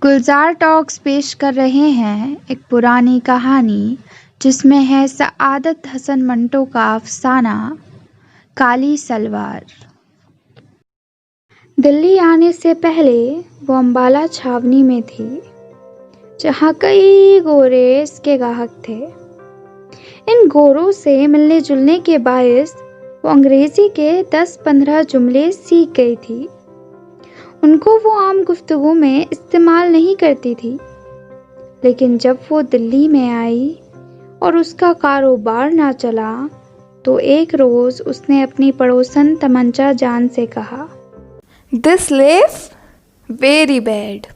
गुलजार talks पेश कर रहे हैं एक पुरानी कहानी जिसमें है सआदत हसन मंटो का अफसाना काली सलवार। दिल्ली आने से पहले वो अम्बाला छावनी में थी, जहाँ कई गोरे इसके ग्राहक थे। इन गोरों से मिलने जुलने के बायस वो अंग्रेजी के 10-15 जुमले सीख गई थी। उनको वो आम गुफ्तगू में इस्तेमाल नहीं करती थी, लेकिन जब वो दिल्ली में आई और उसका कारोबार ना चला तो एक रोज उसने अपनी पड़ोसन तमंचा जान से कहा, दिस लाइफ वेरी बैड,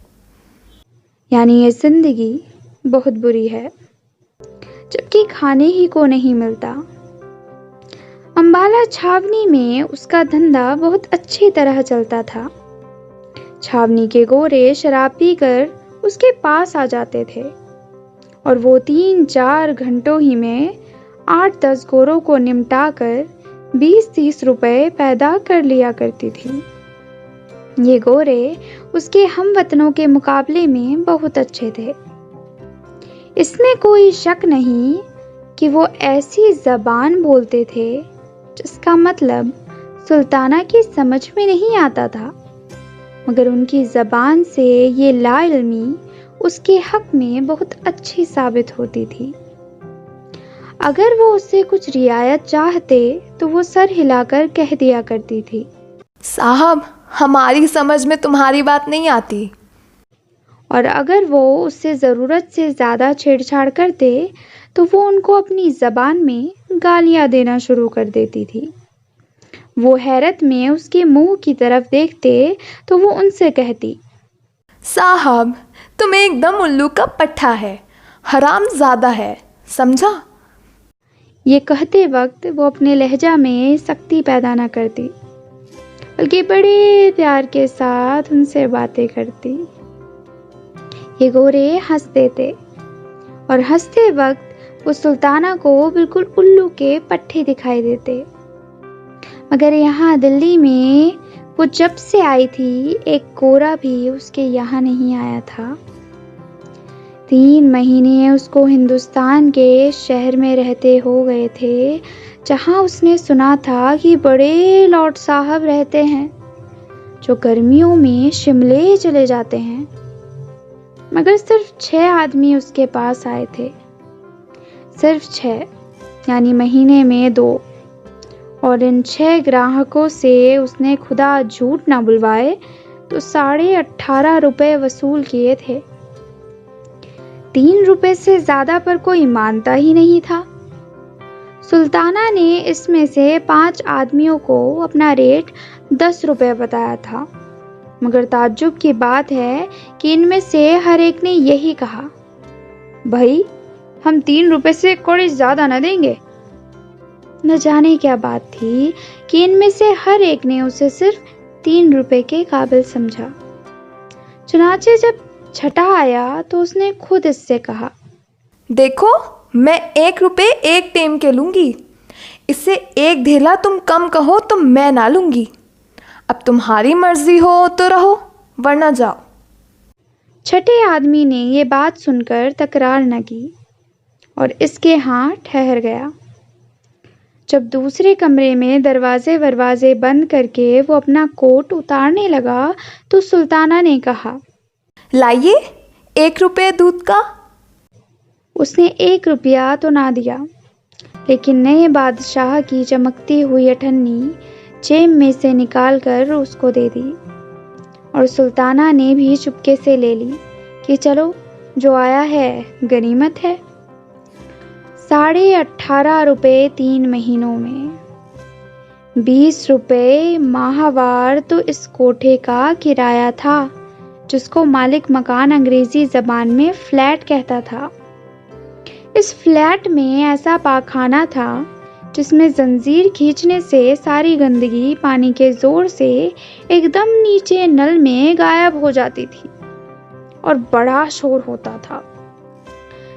यानी ये जिंदगी बहुत बुरी है, जबकि खाने ही को नहीं मिलता। अम्बाला छावनी में उसका धंधा बहुत अच्छी तरह चलता था। छावनी के गोरे शराब पीकर उसके पास आ जाते थे और वो 3-4 घंटों ही में 8-10 गोरों को निमटाकर 20-30 रुपए पैदा कर लिया करती थी। ये गोरे उसके हमवतनों के मुकाबले में बहुत अच्छे थे। इसमें कोई शक नहीं कि वो ऐसी जबान बोलते थे जिसका मतलब सुल्ताना की समझ में नहीं आता था, मगर उनकी जबान से ये लाइल्मी उसके हक में बहुत अच्छी साबित होती थी। अगर वो उससे कुछ रियायत चाहते तो वो सर हिलाकर कह दिया करती थी, साहब हमारी समझ में तुम्हारी बात नहीं आती। और अगर वो उससे ज़रूरत से ज़्यादा छेड़छाड़ करते तो वो उनको अपनी ज़बान में गालियाँ देना शुरू कर देती थी। वो हैरत में उसके मुंह की तरफ देखते तो वो उनसे कहती, साहब तुम एकदम उल्लू का पट्ठा है, हराम ज़्यादा है, समझा। ये कहते वक्त वो अपने लहजा में सख्ती पैदा न करती, बल्कि बड़े प्यार के साथ उनसे बातें करती। ये गोरे हंसते थे और हंसते वक्त वो सुल्ताना को बिल्कुल उल्लू के पट्टे दिखाई देते। मगर यहाँ दिल्ली में वो जब से आई थी एक गोरा भी उसके यहाँ नहीं आया था। 3 महीने उसको हिंदुस्तान के शहर में रहते हो गए थे, जहाँ उसने सुना था कि बड़े लॉर्ड साहब रहते हैं जो गर्मियों में शिमले चले जाते हैं। मगर सिर्फ 6 आदमी उसके पास आए थे, सिर्फ 6, यानी महीने में 2। और इन 6 ग्राहकों से उसने खुदा झूठ ना बुलवाए तो 18.5 रुपए वसूल किए थे। 3 रुपए से ज्यादा पर कोई मानता ही नहीं था। सुल्ताना ने इसमें से 5 आदमियों को अपना रेट 10 रुपए बताया था, मगर ताज्जुब की बात है कि इनमें से हर एक ने यही कहा, भाई हम 3 रुपए से कोई ज्यादा न देंगे। न जाने क्या बात थी कि इनमें से हर एक ने उसे सिर्फ 3 रुपए के काबिल समझा। चुनाचे जब छठा आया तो उसने खुद इससे कहा, देखो मैं 1 रुपए 1 टेम के लूँगी, इससे 1 ढेला तुम कम कहो तो मैं ना लूँगी। अब तुम्हारी मर्जी हो तो रहो वरना जाओ। छठे आदमी ने ये बात सुनकर तकरार न की और इसके यहाँ ठहर गया। जब दूसरे कमरे में दरवाजे बंद करके वो अपना कोट उतारने लगा तो सुल्ताना ने कहा, लाइए 1 रुपए दूध का। उसने 1 रुपया तो ना दिया, लेकिन नए बादशाह की चमकती हुई अठन्नी जेब में से निकालकर उसको दे दी और सुल्ताना ने भी चुपके से ले ली कि चलो जो आया है गनीमत है। 18.5 रुपए 3 महीनों में, 20 रुपए माहवार तो इस कोठे का किराया था, जिसको मालिक मकान अंग्रेजी जबान में फ्लैट कहता था। इस फ्लैट में ऐसा पाखाना था जिसमें जंजीर खींचने से सारी गंदगी पानी के जोर से एकदम नीचे नल में गायब हो जाती थी और बड़ा शोर होता था।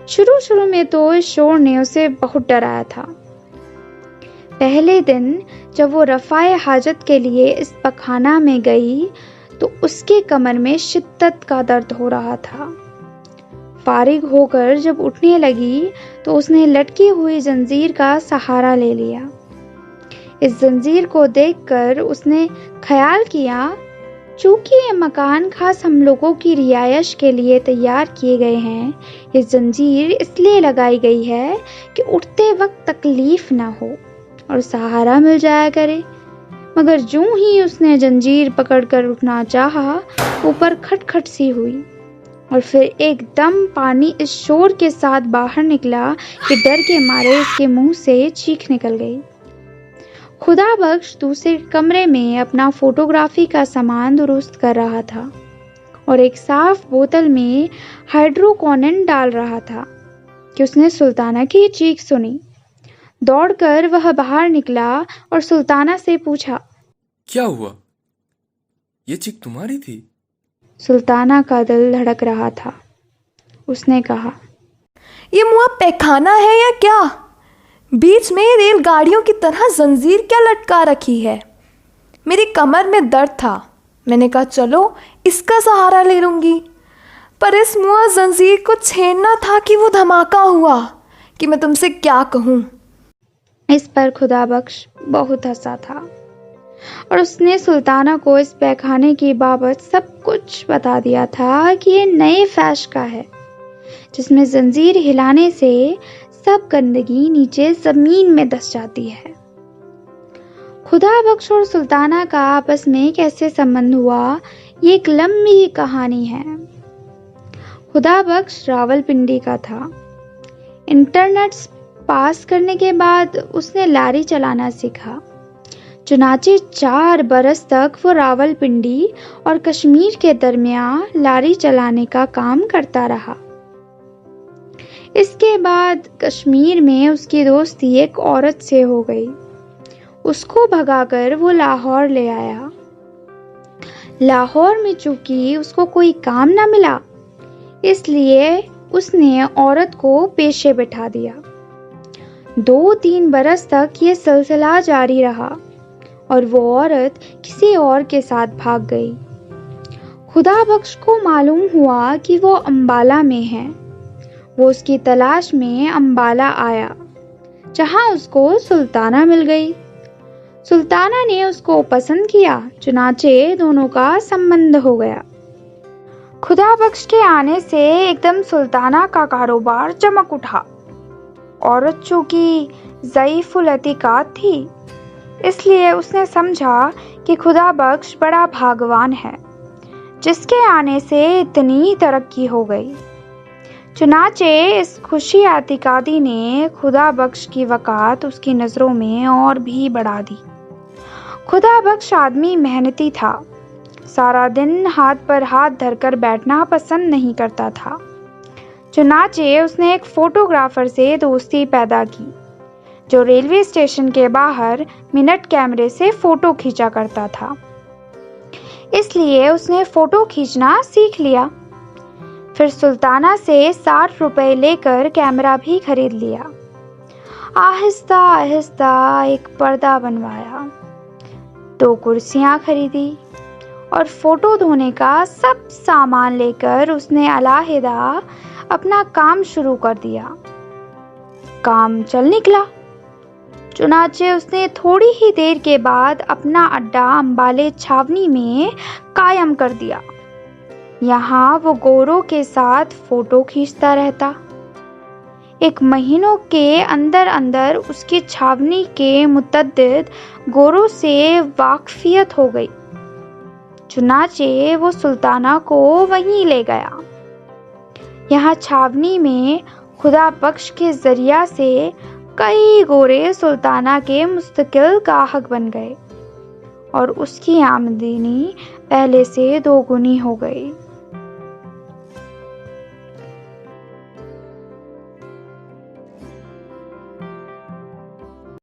शुरू में तो इस शोर ने उसे बहुत डराया था। पहले दिन जब वो रफ़ाए हाजत के लिए इस पखाना में गई तो उसके कमर में शिद्दत का दर्द हो रहा था। फारिग होकर जब उठने लगी तो उसने लटकी हुई जंजीर का सहारा ले लिया। इस जंजीर को देखकर उसने ख्याल किया, चूंकि ये मकान खास हम लोगों की रिहायश के लिए तैयार किए गए हैं, ये जंजीर इसलिए लगाई गई है कि उठते वक्त तकलीफ ना हो और सहारा मिल जाया करे। मगर जूं ही उसने जंजीर पकड़कर उठना चाहा, ऊपर खटखट सी हुई और फिर एकदम पानी इस शोर के साथ बाहर निकला कि डर के मारे इसके मुंह से चीख निकल गई। खुदा बख्श दूसरे कमरे में अपना फोटोग्राफी का सामान दुरुस्त कर रहा था और एक साफ बोतल में हाइड्रोकोनिन डाल रहा था कि उसने सुल्ताना की चीख सुनी। दौड़कर वह बाहर निकला और सुल्ताना से पूछा, क्या हुआ? ये चीख तुम्हारी थी? सुल्ताना का दिल धड़क रहा था। उसने कहा, ये मुआ पैखाना है या क्या? बीच में रेलगाड़ियों की तरह जंजीर क्या लटका रखी है? मेरी कमर में दर्द था, मैंने कहा चलो इसका सहारा ले लूँगी, पर इस मुआ जंजीर को छेड़ना था कि वो धमाका हुआ कि मैं तुमसे क्या कहूँ। इस पर खुदा बख्श बहुत हंसा था और उसने सुल्ताना को इस पैखाने की बाबत सब कुछ बता दिया था कि ये नए फैश का है, जिसमें जंजीर हिलाने से सब गंदगी नीचे जमीन में धंस जाती है। खुदा बख्श और सुल्ताना का आपस में कैसे संबंध हुआ, ये एक लंबी कहानी है। खुदा बख्श रावलपिंडी का था। इंटरनेट पास करने के बाद उसने लारी चलाना सीखा। चुनाचे 4 बरस तक वो रावलपिंडी और कश्मीर के दरमियान लारी चलाने का काम करता रहा। इसके बाद कश्मीर में उसकी दोस्ती एक औरत से हो गई। उसको भगाकर वो लाहौर ले आया। लाहौर में चूंकि उसको कोई काम ना मिला, इसलिए उसने औरत को पेशे बिठा दिया। 2-3 बरस तक ये सिलसिला जारी रहा और वो औरत किसी और के साथ भाग गई। खुदा बख्श को मालूम हुआ कि वो अंबाला में है। वो उसकी तलाश में अंबाला आया, जहां उसको सुल्ताना मिल गई। सुल्ताना ने उसको पसंद किया, चुनाचे दोनों का संबंध हो गया। खुदा बख्श के आने से एकदम सुल्ताना का कारोबार चमक उठा। औरत चूंकि ज़ईफुल अतीकात थी, इसलिए उसने समझा कि खुदा बख्श बड़ा भागवान है, जिसके आने से इतनी तरक्की हो गई। चुनाचे इस खुशी आतिकादी ने खुदा बख्श की वक़ात उसकी नज़रों में और भी बढ़ा दी। खुदा बख्श आदमी मेहनती था, सारा दिन हाथ पर हाथ धरकर बैठना पसंद नहीं करता था। चुनाचे उसने एक फोटोग्राफर से दोस्ती पैदा की, जो रेलवे स्टेशन के बाहर मिनट कैमरे से फोटो खींचा करता था। इसलिए उसने फोटो खींचना सीख लिया। फिर सुल्ताना से 60 रुपए लेकर कैमरा भी खरीद लिया। आहिस्ता आहिस्ता एक पर्दा बनवाया, 2 कुर्सियां खरीदी और फोटो धोने का सब सामान लेकर उसने अलहदा अपना काम शुरू कर दिया। काम चल निकला। चुनाचे उसने थोड़ी ही देर के बाद अपना अड्डा अंबाले छावनी में कायम कर दिया। यहाँ वो गोरों के साथ फोटो खींचता रहता। 1 महीनों के अंदर अंदर उसकी छावनी के मुतअद्दिद गोरों से वाकफियत हो गई। चुनाचे वो सुल्ताना को वहीं ले गया। यहाँ छावनी में खुदा बख्श के जरिया से कई गोरे सुल्ताना के मुस्तकिल गाहक बन गए और उसकी आमदनी पहले से 2 गुनी हो गई।